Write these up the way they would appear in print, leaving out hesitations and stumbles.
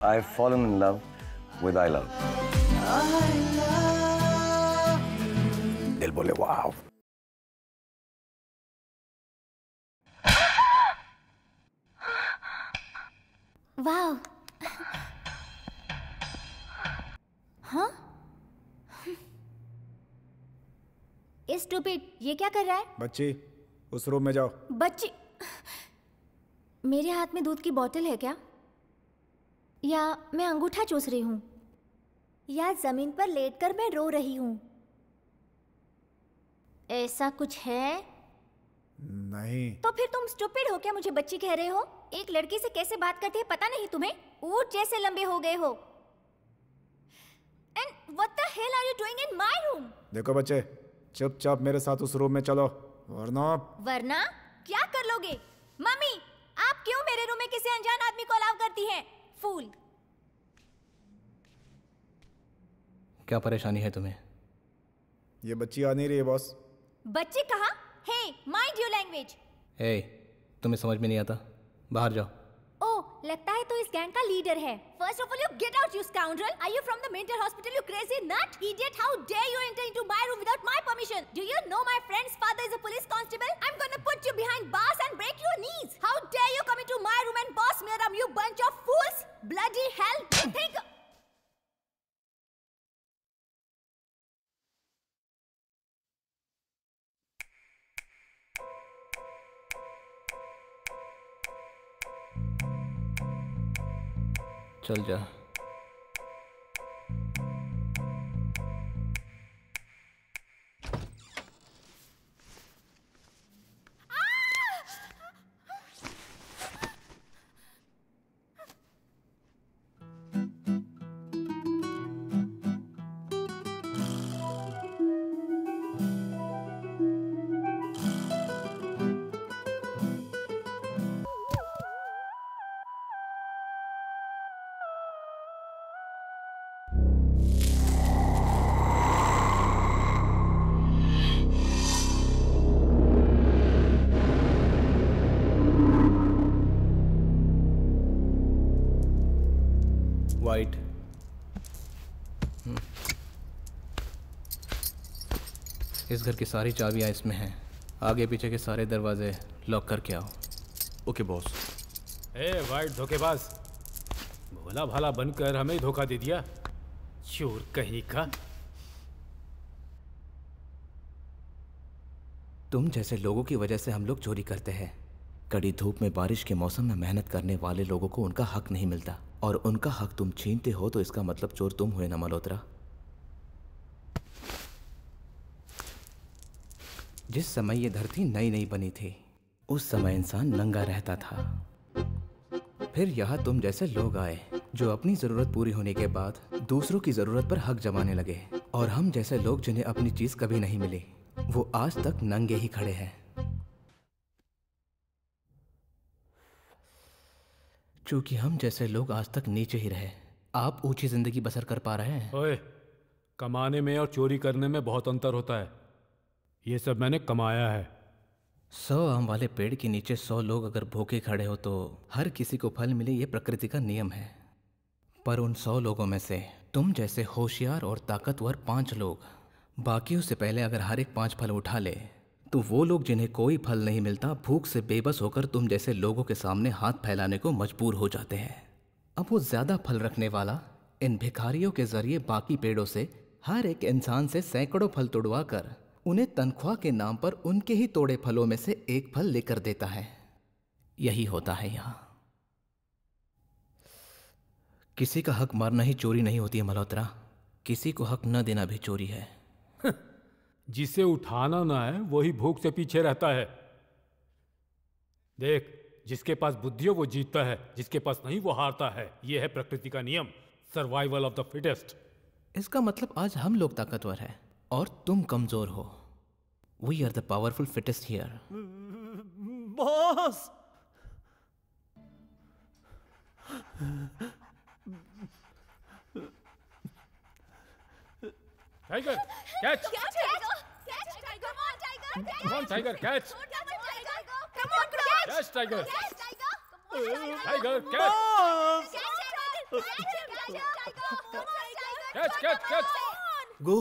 I've fallen in love with I love. दिल बोले वाव. वाव. हाँ? स्टूपिड, ये क्या कर रहा है? बच्ची, उस रूम में जाओ. बच्ची? मेरे हाथ में दूध की बोतल है क्या? या मैं अंगूठा चूस रही हूँ? या जमीन पर लेटकर मैं रो रही हूँ? ऐसा कुछ है? नहीं. तो फिर तुम स्टूपिड हो क्या मुझे बच्ची कह रहे हो? एक लड़की से कैसे बात करते हैं पता नहीं तुम्हें? ऊंट जैसे लंबे हो गए हो. And what the hell are you doing in my room? देखो बच्चे, चुपचाप मेरे साथ उस रूम में चलो, वरना क्या कर लोगे? मम्मी, आप क्यों मेरे रूम में किसी अनजान आदमी को अलाउ करती हैं? फूल. क्या परेशानी है तुम्हें? ये बच्ची आ नहीं रही है बॉस. बच्ची कहाँ? हे, माइंड योर लैंग्वेज. ए, तुम्हें समझ में नहीं आता? बाहर जाओ. ओह, लगता है तो इस गैंग का लीडर है. First of all, you get out, you scoundrel. Are you from the mental hospital, you crazy nut? Idiot, how dare you enter into my room without my permission? Do you know my friend's father is a police constable? I'm gonna put you behind bars and break your knees. How dare you come into my room and boss me around, you bunch of fools? Bloody hell, you think... चल जा. White. इस घर की सारी चाबियां इसमें हैं. आगे पीछे के सारे दरवाजे लॉक करके आओ. Okay boss. ए वाइट धोखेबाज, भोला भाला बनकर हमें धोखा दे दिया. चोर कहीं का. तुम जैसे लोगों की वजह से हम लोग चोरी करते हैं. कड़ी धूप में बारिश के मौसम में मेहनत करने वाले लोगों को उनका हक नहीं मिलता, और उनका हक तुम छीनते हो तो इसका मतलब चोर तुम हुए ना मल्होत्रा. जिस समय ये धरती नई नई बनी थी उस समय इंसान नंगा रहता था. फिर यहाँ तुम जैसे लोग आए जो अपनी जरूरत पूरी होने के बाद दूसरों की जरूरत पर हक जमाने लगे, और हम जैसे लोग जिन्हें अपनी चीज कभी नहीं मिली वो आज तक नंगे ही खड़े हैं. क्योंकि हम जैसे लोग आज तक नीचे ही रहे, आप ऊंची जिंदगी बसर कर पा रहे हैं. ओए, कमाने में और चोरी करने में बहुत अंतर होता है. ये सब मैंने कमाया है. 100 आम वाले पेड़ के नीचे 100 लोग अगर भूखे खड़े हो तो हर किसी को फल मिले, ये प्रकृति का नियम है. पर उन 100 लोगों में से तुम जैसे होशियार और ताकतवर 5 लोग बाकियों से पहले अगर हर एक 5 फल उठा ले तो वो लोग जिन्हें कोई फल नहीं मिलता भूख से बेबस होकर तुम जैसे लोगों के सामने हाथ फैलाने को मजबूर हो जाते हैं. अब वो ज्यादा फल रखने वाला इन भिखारियों के जरिए बाकी पेड़ों से हर एक इंसान से सैकड़ों फल तोड़वा कर उन्हें तनख्वाह के नाम पर उनके ही तोड़े फलों में से एक फल लेकर देता है. यही होता है यहाँ. किसी का हक मरना ही चोरी नहीं होती है मल्होत्रा. किसी को हक न देना भी चोरी है. जिसे उठाना ना है वही भूख से पीछे रहता है. देख, जिसके पास बुद्धि हो वो जीतता है, जिसके पास नहीं वो हारता है. ये है प्रकृति का नियम, सर्वाइवल ऑफ द फिटेस्ट. इसका मतलब आज हम लोग ताकतवर हैं और तुम कमजोर हो. We are the powerful fittest here. Boss. Tiger, catch. Come on, tiger, catch. Come on, catch tiger. Tiger, catch. Catch! Go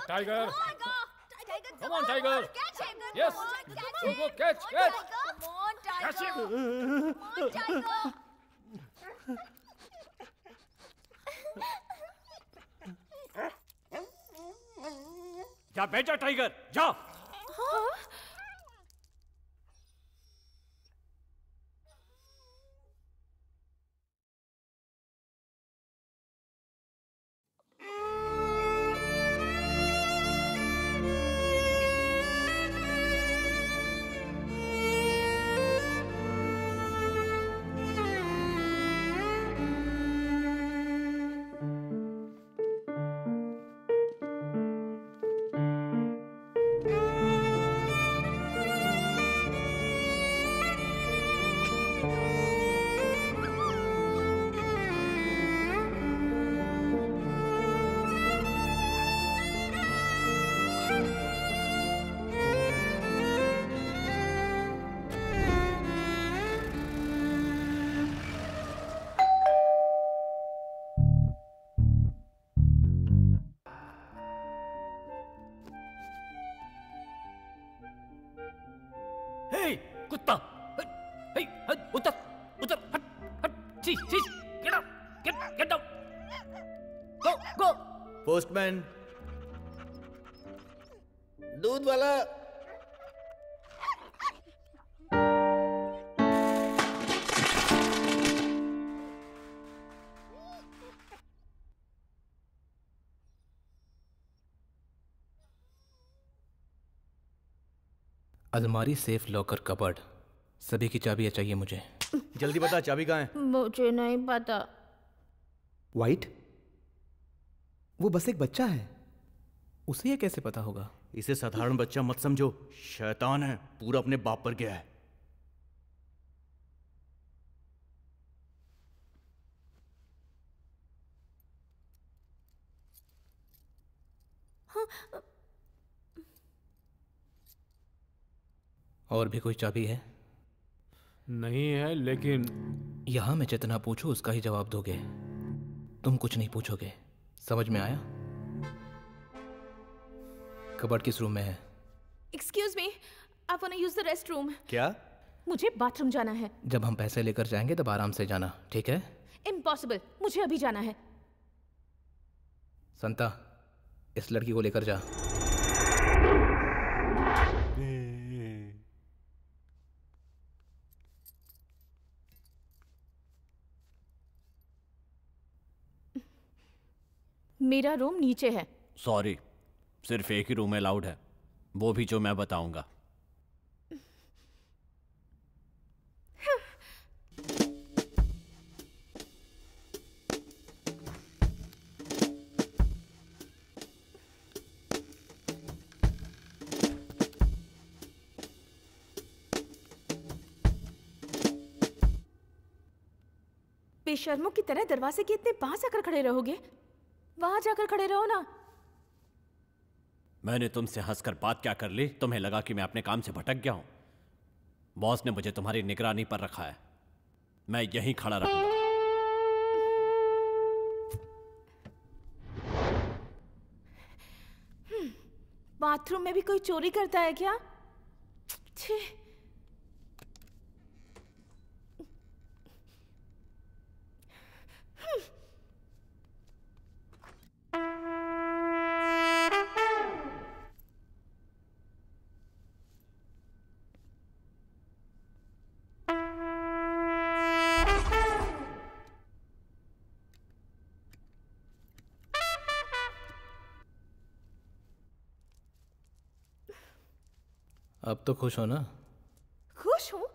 Tiger! Come on, Tiger! Yes! Go, catch! Catch him! जा बैठ जा टाइगर, जा। कुत्ता उतर हट चीज get down गो postman, दूध वाला। अलमारी, सेफ, लॉकर, कबर्ड, सभी की चाबियां चाहिए मुझे। जल्दी बता, चाबी कहाँ है? मुझे नहीं पता। वाइट, वो बस एक बच्चा है। उसे ये कैसे पता होगा? इसे साधारण बच्चा मत समझो, शैतान है, पूरा अपने बाप पर गया है। और भी कोई चाबी है? नहीं है, लेकिन यहां मैं जितना पूछूं उसका ही जवाब दोगे, तुम कुछ नहीं पूछोगे। समझ में आया? कबर्ड किस रूम में है? Excuse me, I wanna use the restroom. क्या? मुझे बाथरूम जाना है। जब हम पैसे लेकर जाएंगे तब आराम से जाना, ठीक है? Impossible, मुझे अभी जाना है। संता, इस लड़की को लेकर जा। मेरा रूम नीचे है। सॉरी, सिर्फ एक ही रूम अलाउड है, वो भी जो मैं बताऊंगा। बेशर्मों की तरह दरवाजे के इतने पास आकर खड़े रहोगे? वहां जाकर खड़े रहो ना। मैंने तुमसे हंसकर बात क्या कर ली? तुम्हें लगा कि मैं अपने काम से भटक गया हूं? बॉस ने मुझे तुम्हारी निगरानी पर रखा है, मैं यहीं खड़ा रहूंगा। बाथरूम में भी कोई चोरी करता है क्या? छी। अब तो खुश हो ना? खुश हूँ?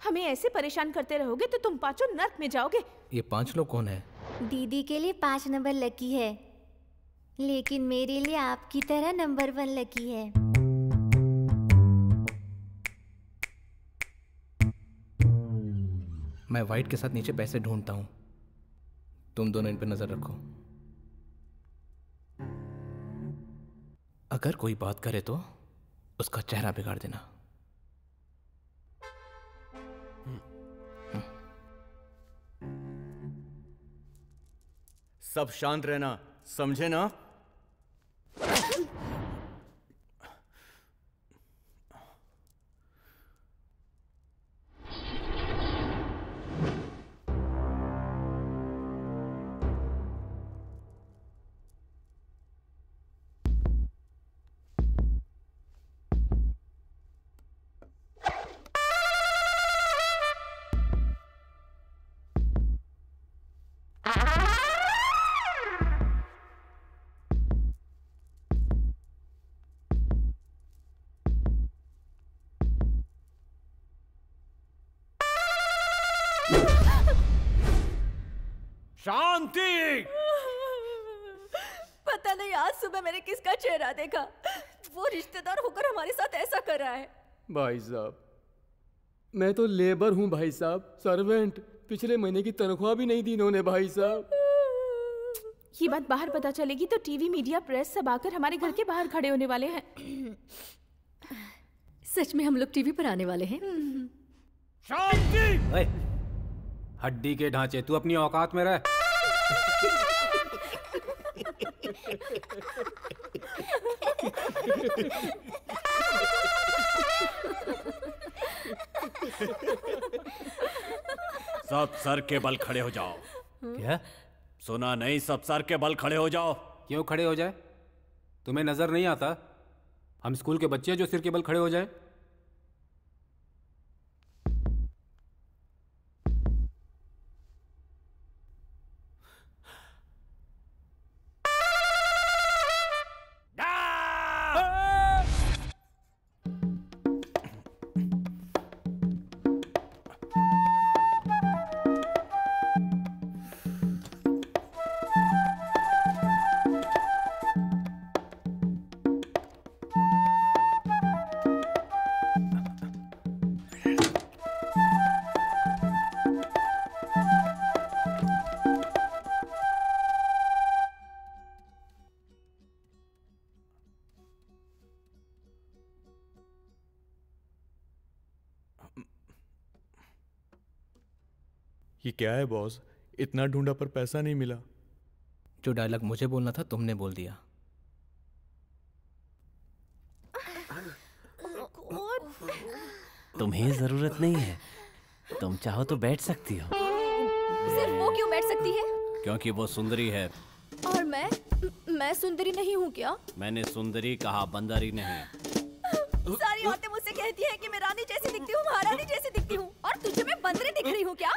हमें ऐसे परेशान करते रहोगे तो तुम पांचों नर्क में जाओगे। ये 5 लोग कौन है? दीदी के लिए 5 नंबर लकी है, लेकिन मेरे लिए आपकी तरह नंबर 1 लकी है। मैं वाइट के साथ नीचे पैसे ढूंढता हूं, तुम दोनों इन पर नजर रखो। अगर कोई बात करे तो उसका चेहरा बिगाड़ देना। सब शांत रहना, समझे ना? शांति! पता नहीं आज सुबह मैंने किसका चेहरा देखा, वो रिश्तेदार होकर हमारे साथ ऐसा कर रहा है। भाई साहब, मैं तो लेबर हूँ भाई साहब, सर्वेंट। पिछले महीने की तनख्वाह भी नहीं दी इन्होंने भाई साहब। ये बात बाहर पता चलेगी तो टीवी, मीडिया, प्रेस सब आकर हमारे घर के बाहर खड़े होने वाले हैं। सच में हम लोग टीवी पर आने वाले हैं? शांति! हड्डी के ढांचे, तू अपनी औकात में रह। सब सर के बल खड़े हो जाओ। क्या? सुना नहीं? सब सर के बल खड़े हो जाओ। क्यों खड़े हो जाए? तुम्हें नजर नहीं आता हम स्कूल के बच्चे जो सिर के बल खड़े हो जाए? ये क्या है बॉस? इतना ढूंढा पर पैसा नहीं मिला। जो डायलॉग मुझे बोलना था तुमने बोल दिया। तुम्हें जरूरत नहीं है, तुम चाहो तो बैठ सकती हो। सिर्फ वो क्यों बैठ सकती है? क्योंकि वो सुंदरी है। और मैं सुंदरी नहीं हूँ क्या? मैंने सुंदरी कहा, बंदरी नहीं। सारी औरतें मुझसे कहती हैं कि मैं रानी जैसी दिखती हूँ, महारानी जैसी दिखती हूँ, और तुझे मैं बंदरी दिख रही हूँ क्या?